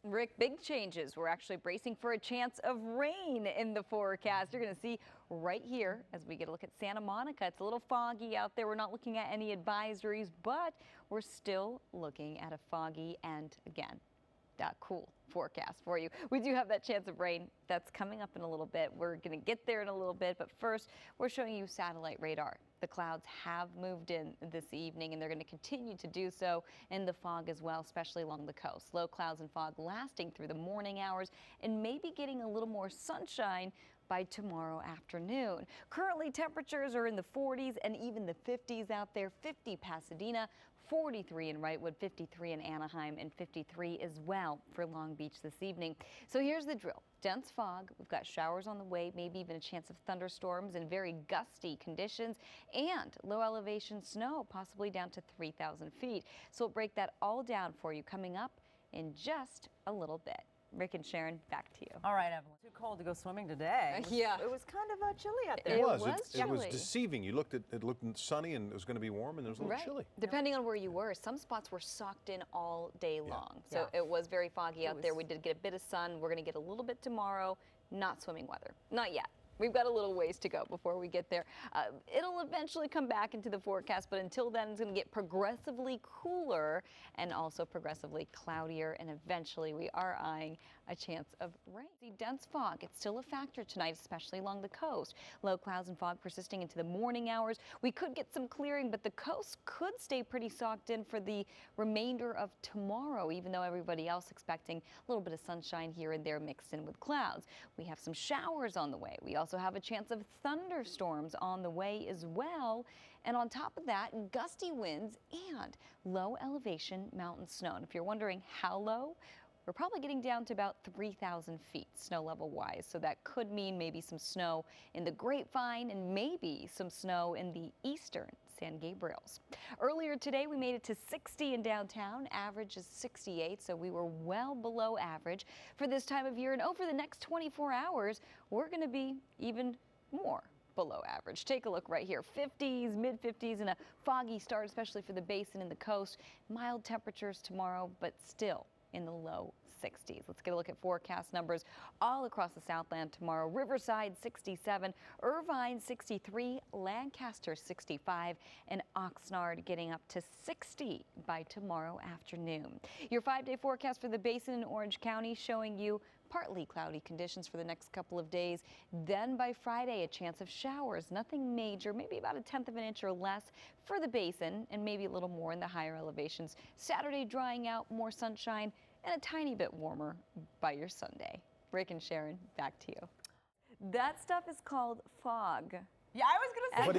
Rick, big changes. We're actually bracing for a chance of rain in the forecast. You're going to see right here as we get a look at Santa Monica. It's a little foggy out there. We're not looking at any advisories, but we're still looking at a foggy and, again, that cool forecast for you. We do have that chance of rain that's coming up in a little bit. We're going to get there in a little bit, but first we're showing you satellite radar. The clouds have moved in this evening and they're going to continue to do so in the fog as well, especially along the coast. Low clouds and fog lasting through the morning hours and maybe getting a little more sunshine by tomorrow afternoon. Currently temperatures are in the 40s and even the 50s out there. 50 Pasadena, 43 in Wrightwood, 53 in Anaheim, and 53 as well for Long Beach this evening. So here's the drill. Dense fog, we've got showers on the way, maybe even a chance of thunderstorms and very gusty conditions, and low elevation snow, possibly down to 3,000 feet. So we'll break that all down for you coming up in just a little bit. Rick and Sharon, back to you. All right, Evelyn. Too cold to go swimming today. Yeah. It was kind of chilly out there. It was chilly. It was deceiving. You looked at it looked sunny and it was going to be warm and it was a little chilly. Depending on where you were, some spots were socked in all day long. So it was very foggy out there. We did get a bit of sun. We're going to get a little bit tomorrow. Not swimming weather. Not yet. We've got a little ways to go before we get there. It'll eventually come back into the forecast, but until then, it's going to get progressively cooler and also progressively cloudier, and eventually we are eyeing a chance of rain. The dense fog, it's still a factor tonight, especially along the coast. Low clouds and fog persisting into the morning hours. We could get some clearing, but the coast could stay pretty socked in for the remainder of tomorrow, even though everybody else expecting a little bit of sunshine here and there mixed in with clouds. We have some showers on the way. We also have a chance of thunderstorms on the way as well. And on top of that, gusty winds and low elevation mountain snow. And if you're wondering how low, we're probably getting down to about 3,000 feet snow level wise. So that could mean maybe some snow in the Grapevine and maybe some snow in the eastern San Gabriels. Earlier today, we made it to 60 in downtown. Average is 68, so we were well below average for this time of year. And over the next 24 hours, we're going to be even more below average. Take a look right here. 50s, mid 50s, and a foggy start, especially for the basin and the coast. Mild temperatures tomorrow, but still in the low 60s. Let's get a look at forecast numbers all across the Southland tomorrow. Riverside 67, Irvine 63, Lancaster 65, and Oxnard getting up to 60 by tomorrow afternoon. Your 5-day forecast for the basin in Orange County showing you partly cloudy conditions for the next couple of days. Then by Friday, a chance of showers. Nothing major, maybe about 1/10 of an inch or less for the basin and maybe a little more in the higher elevations. Saturday drying out, more sunshine, and a tiny bit warmer by your Sunday. Rick and Sharon, back to you. That stuff is called fog. Yeah, I was going to say but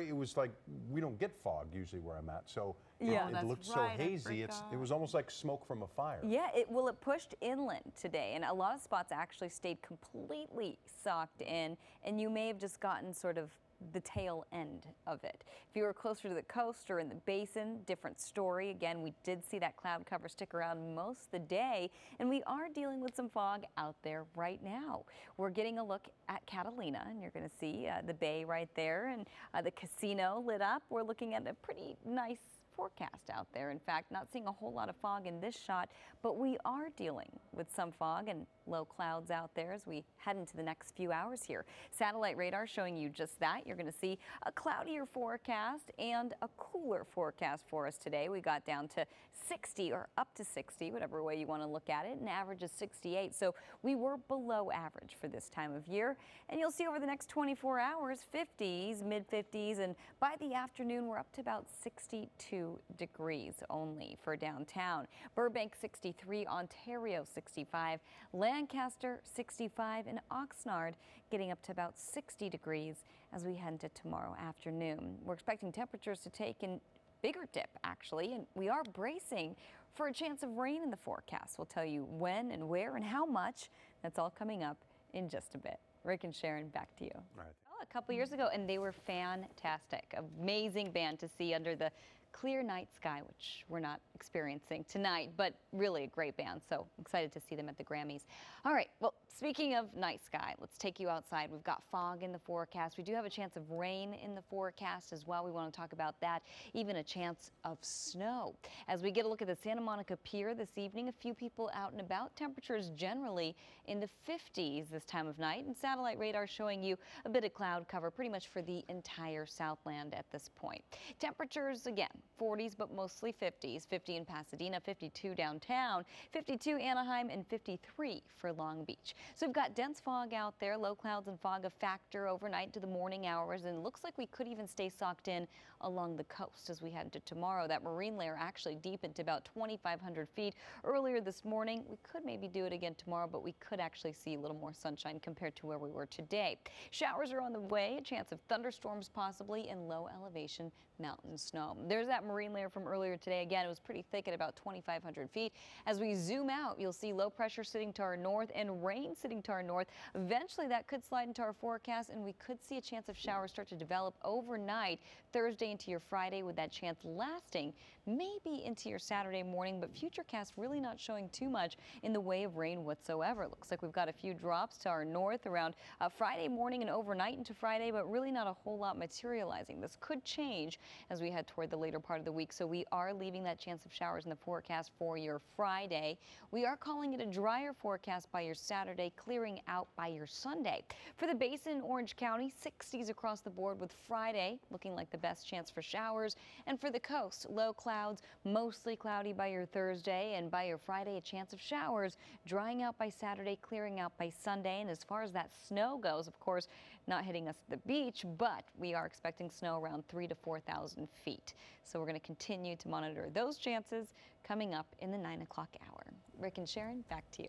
it was like, we don't get fog usually where I'm at, so it looked so hazy. It was almost like smoke from a fire. Yeah, it pushed inland today, and a lot of spots actually stayed completely socked in, and you may have just gotten sort of the tail end of it. If you were closer to the coast or in the basin, different story. Again, we did see that cloud cover stick around most of the day, and we are dealing with some fog out there right now. We're getting a look at Catalina, and you're going to see the bay right there, and the casino lit up. We're looking at a pretty nice forecast out there. In fact, not seeing a whole lot of fog in this shot, but we are dealing with some fog and low clouds out there as we head into the next few hours here. Satellite radar showing you just that. You're going to see a cloudier forecast and a cooler forecast for us today. We got down to 60 or up to 60, whatever way you want to look at it, and average is 68. So we were below average for this time of year. And you'll see over the next 24 hours, 50s, mid 50s, and by the afternoon, we're up to about 62 degrees only for downtown. Burbank 63, Ontario 65, Lancaster 65, and Oxnard getting up to about 60 degrees as we head into tomorrow afternoon. We're expecting temperatures to take a bigger dip actually, and we are bracing for a chance of rain in the forecast. We'll tell you when and where and how much. That's all coming up in just a bit. Rick and Sharon, back to you. All right. A couple years ago, and they were fantastic. Amazing band to see under the Clear Night Sky, which we're not experiencing tonight, but really a great band, so excited to see them at the Grammys. All right, well, speaking of night sky, let's take you outside. We've got fog in the forecast. We do have a chance of rain in the forecast as well. We want to talk about that, even a chance of snow. As we get a look at the Santa Monica Pier this evening, a few people out and about. Temperatures generally in the 50s this time of night, and satellite radar showing you a bit of cloud cover pretty much for the entire Southland at this point. Temperatures, again, 40s, but mostly 50s. 50 in Pasadena, 52 downtown, 52 Anaheim, and 53 for Long Beach. So we've got dense fog out there, low clouds and fog a factor overnight to the morning hours, and it looks like we could even stay socked in along the coast as we head into tomorrow. That marine layer actually deepened to about 2,500 feet earlier this morning. We could maybe do it again tomorrow, but we could actually see a little more sunshine compared to where we were today. Showers are on the way, a chance of thunderstorms possibly, and low elevation mountain snow. There's that marine layer from earlier today. Again, it was pretty thick at about 2,500 feet. As we zoom out, you'll see low pressure sitting to our north and rain sitting to our north. Eventually, that could slide into our forecast, and we could see a chance of showers start to develop overnight, Thursday into your Friday, with that chance lasting maybe into your Saturday morning, but Futurecast really not showing too much in the way of rain whatsoever. Looks like we've got a few drops to our north around Friday morning and overnight into Friday, but really not a whole lot materializing. This could change as we head toward the later part of the week, so we are leaving that chance of showers in the forecast for your Friday. We are calling it a drier forecast by your Saturday, clearing out by your Sunday. For the Basin, Orange County, 60s across the board, with Friday looking like the best chance for showers. And for the coast, low clouds, mostly cloudy by your Thursday, and by your Friday, a chance of showers, drying out by Saturday, clearing out by Sunday. And as far as that snow goes, of course, not hitting us at the beach, but we are expecting snow around 3,000 to 4,000 feet. So we're going to continue to monitor those chances coming up in the 9 o'clock hour. Rick and Sharon, back to you.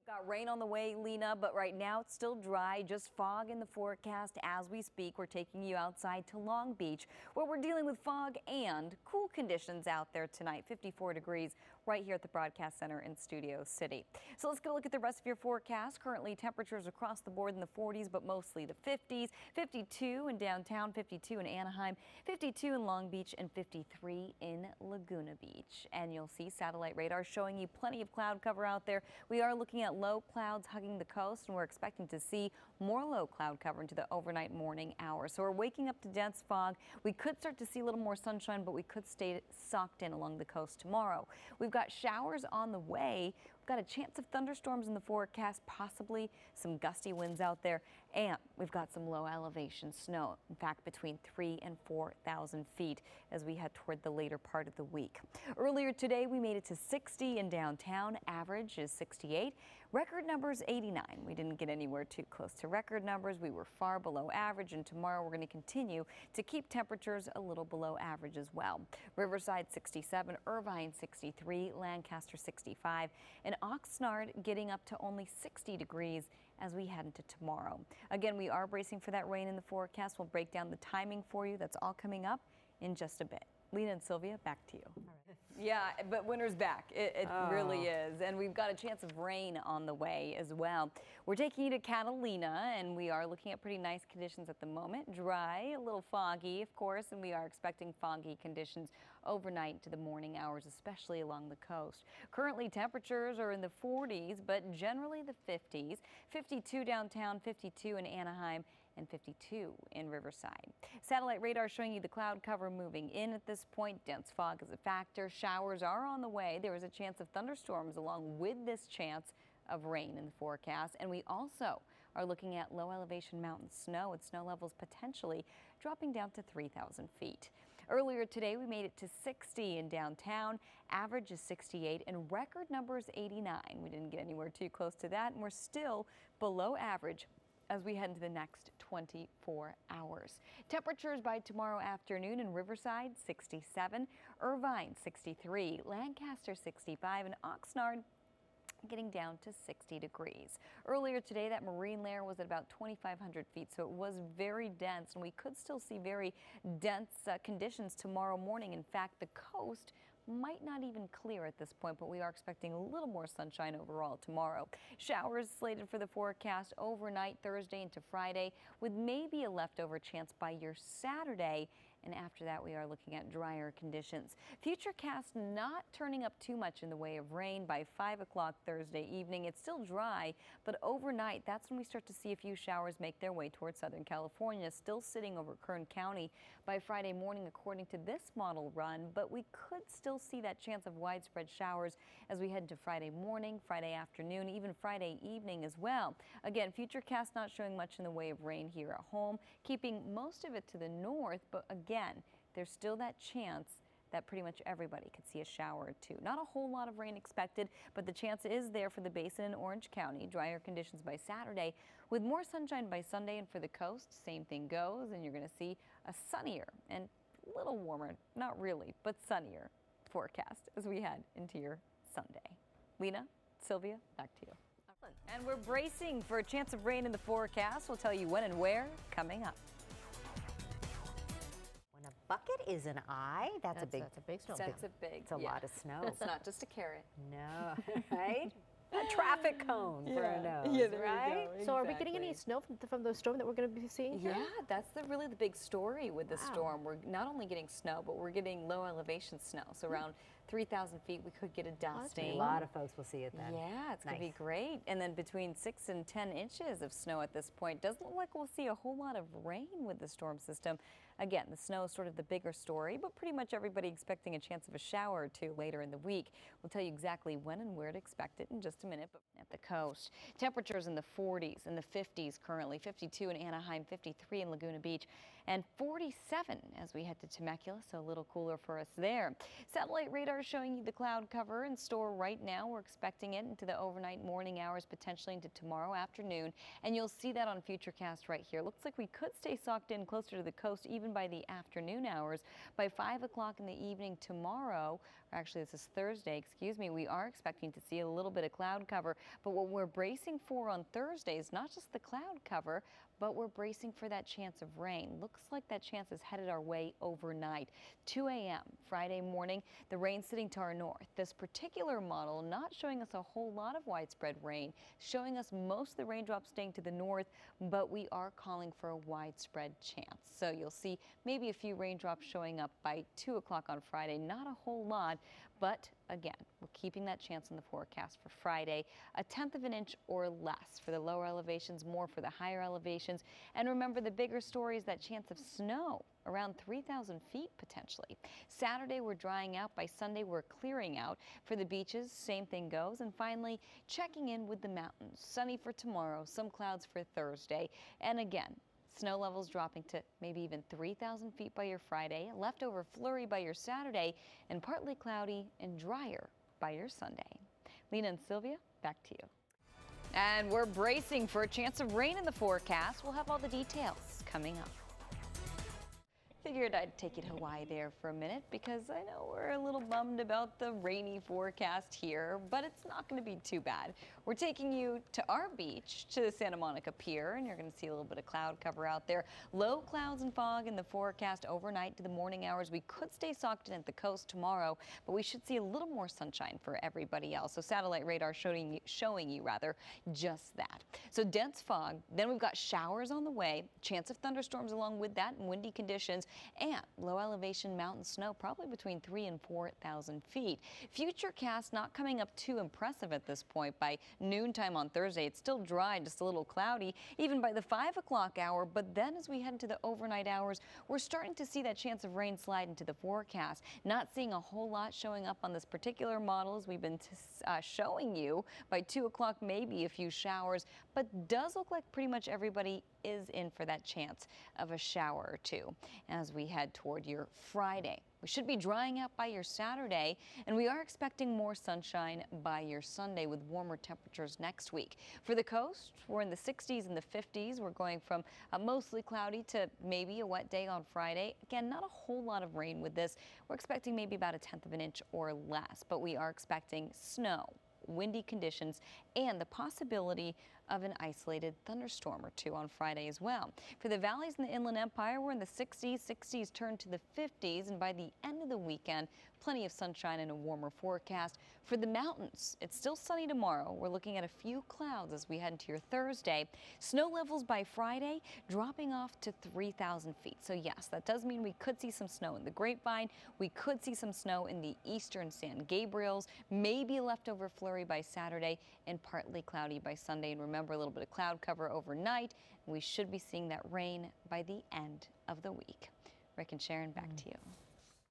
Got rain on the way, Lena, but right now it's still dry, just fog in the forecast as we speak. We're taking you outside to Long Beach, where we're dealing with fog and cool conditions out there tonight. 54 degrees right here at the Broadcast Center in Studio City. So let's go look at the rest of your forecast. Currently, temperatures across the board in the 40s, but mostly the 50s. 52 in downtown, 52 in Anaheim, 52 in Long Beach, and 53 in Laguna Beach. And you'll see satellite radar showing you plenty of cloud cover out there. We are looking at low clouds hugging the coast, and we're expecting to see more low cloud cover into the overnight morning hours. So we're waking up to dense fog. We could start to see a little more sunshine, but we could stay socked in along the coast tomorrow. We've got showers on the way. We've got a chance of thunderstorms in the forecast, possibly some gusty winds out there, and we've got some low elevation snow, in fact, between 3,000 and 4,000 feet as we head toward the later part of the week. Earlier today, we made it to 60 in downtown. Average is 68. Record numbers 89. We didn't get anywhere too close to record numbers. We were far below average, and tomorrow we're going to continue to keep temperatures a little below average as well. Riverside 67, Irvine 63, Lancaster 65, and Oxnard getting up to only 60 degrees as we head into tomorrow. Again, we are bracing for that rain in the forecast. We'll break down the timing for you. That's all coming up in just a bit. Lena and Sylvia, back to you. Yeah, but winter's back. It really is. And we've got a chance of rain on the way as well. We're taking you to Catalina, and we are looking at pretty nice conditions at the moment. Dry, a little foggy, of course, and we are expecting foggy conditions overnight to the morning hours, especially along the coast. Currently, temperatures are in the 40s, but generally the 50s. 52 downtown, 52 in Anaheim, and 52 in Riverside. Satellite radar showing you the cloud cover moving in at this point. Dense fog is a factor. Showers are on the way. There is a chance of thunderstorms along with this chance of rain in the forecast. And we also are looking at low elevation mountain snow, with snow levels potentially dropping down to 3,000 feet. Earlier today, we made it to 60 in downtown. Average is 68 and record number is 89. We didn't get anywhere too close to that, and we're still below average as we head into the next 24 hours. Temperatures by tomorrow afternoon in Riverside, 67, Irvine, 63, Lancaster, 65, and Oxnard getting down to 60 degrees. Earlier today, that marine layer was at about 2,500 feet, so it was very dense, and we could still see very dense conditions tomorrow morning. In fact, the coast might not even clear at this point, but we are expecting a little more sunshine overall tomorrow. Showers slated for the forecast overnight Thursday into Friday, with maybe a leftover chance by your Saturday And after that, we are looking at drier conditions. Futurecast not turning up too much in the way of rain by 5 o'clock Thursday evening. It's still dry, but overnight, that's when we start to see a few showers make their way towards Southern California, still sitting over Kern County by Friday morning, according to this model run. But we could still see that chance of widespread showers as we head to Friday morning, Friday afternoon, even Friday evening as well. Again, Futurecast not showing much in the way of rain here at home, keeping most of it to the north, but again, there's still that chance that pretty much everybody could see a shower or two. Not a whole lot of rain expected, but the chance is there for the basin in Orange County. Drier conditions by Saturday with more sunshine by Sunday, and for the coast, same thing goes, and you're going to see a sunnier and a little warmer, not really, but sunnier forecast as we head into your Sunday. Lena, Sylvia, back to you. And we're bracing for a chance of rain in the forecast. We'll tell you when and where coming up. When a bucket is an eye, that's a big snow. It's a lot of snow. It's not just a carrot. No, right? A traffic cone for a nose, right? Exactly. So are we getting any snow from the storm that we're going to be seeing here? Yeah, that's really the big story with the storm. We're not only getting snow, but we're getting low elevation snow. So around 3,000 feet, we could get a dusting. A lot of folks will see it then. Yeah, it's going to be great. And then between 6 and 10 inches of snow at this point. Doesn't look like we'll see a whole lot of rain with the storm system. Again, the snow is sort of the bigger story, but pretty much everybody expecting a chance of a shower or two later in the week. We'll tell you exactly when and where to expect it in just a minute. But at the coast, temperatures in the 40s and the 50s currently, 52 in Anaheim, 53 in Laguna Beach, and 47 as we head to Temecula, so a little cooler for us there. Satellite radar showing you the cloud cover in store right now. We're expecting it into the overnight morning hours, potentially into tomorrow afternoon, and you'll see that on Futurecast right here. Looks like we could stay socked in closer to the coast even by the afternoon hours. By 5 o'clock in the evening tomorrow, or actually this is Thursday, excuse me, we are expecting to see a little bit of cloud cover, but what we're bracing for on Thursday is not just the cloud cover, but we're bracing for that chance of rain. Looks like that chance is headed our way overnight. 2 a.m. Friday morning, the rain sitting to our north. This particular model not showing us a whole lot of widespread rain, showing us most of the raindrops staying to the north, but we are calling for a widespread chance. So you'll see maybe a few raindrops showing up by 2 o'clock on Friday. Not a whole lot, but again, we're keeping that chance in the forecast for Friday, 1/10 of an inch or less for the lower elevations, more for the higher elevations. And remember, the bigger story is that chance of snow around 3,000 feet potentially. Saturday, we're drying out. By Sunday, we're clearing out. For the beaches, same thing goes. And finally, checking in with the mountains. Sunny for tomorrow, some clouds for Thursday. And again, snow levels dropping to maybe even 3,000 feet by your Friday, leftover flurry by your Saturday, and partly cloudy and drier by your Sunday. Lena and Sylvia, back to you. And we're bracing for a chance of rain in the forecast. We'll have all the details coming up. Figured I'd take you to Hawaii there for a minute because I know we're a little bummed about the rainy forecast here, but it's not going to be too bad. We're taking you to our beach, to the Santa Monica Pier, and you're going to see a little bit of cloud cover out there. Low clouds and fog in the forecast overnight to the morning hours. We could stay socked in at the coast tomorrow, but we should see a little more sunshine for everybody else. So satellite radar showing you just that. So dense fog, then we've got showers on the way, chance of thunderstorms along with that, and windy conditions, and low elevation mountain snow, probably between 3,000 and 4,000 feet. Futurecast not coming up too impressive at this point. By noontime on Thursday, it's still dry, just a little cloudy, even by the 5 o'clock hour. But then as we head into the overnight hours, we're starting to see that chance of rain slide into the forecast. Not seeing a whole lot showing up on this particular model as we've been showing you. By 2 o'clock, maybe a few showers, but does look like pretty much everybody is in for that chance of a shower or two as we head toward your Friday. We should be drying out by your Saturday, and we are expecting more sunshine by your Sunday with warmer temperatures next week. For the coast, we're in the 60s and the 50s. We're going from mostly cloudy to maybe a wet day on Friday. Again, not a whole lot of rain with this. We're expecting maybe about 1/10 of an inch or less, but we are expecting snow, windy conditions, and the possibility of an isolated thunderstorm or two on Friday as well. For the valleys in the Inland Empire, we're in the 60s. 60s turn to the 50s, and by the end of the weekend, plenty of sunshine and a warmer forecast. For the mountains, it's still sunny tomorrow. We're looking at a few clouds as we head into your Thursday. Snow levels by Friday dropping off to 3,000 feet. So yes, that does mean we could see some snow in the Grapevine. We could see some snow in the eastern San Gabriels, maybe a leftover flurry by Saturday and partly cloudy by Sunday. And remember, a little bit of cloud cover overnight. We should be seeing that rain by the end of the week. Rick and Sharon, back to you.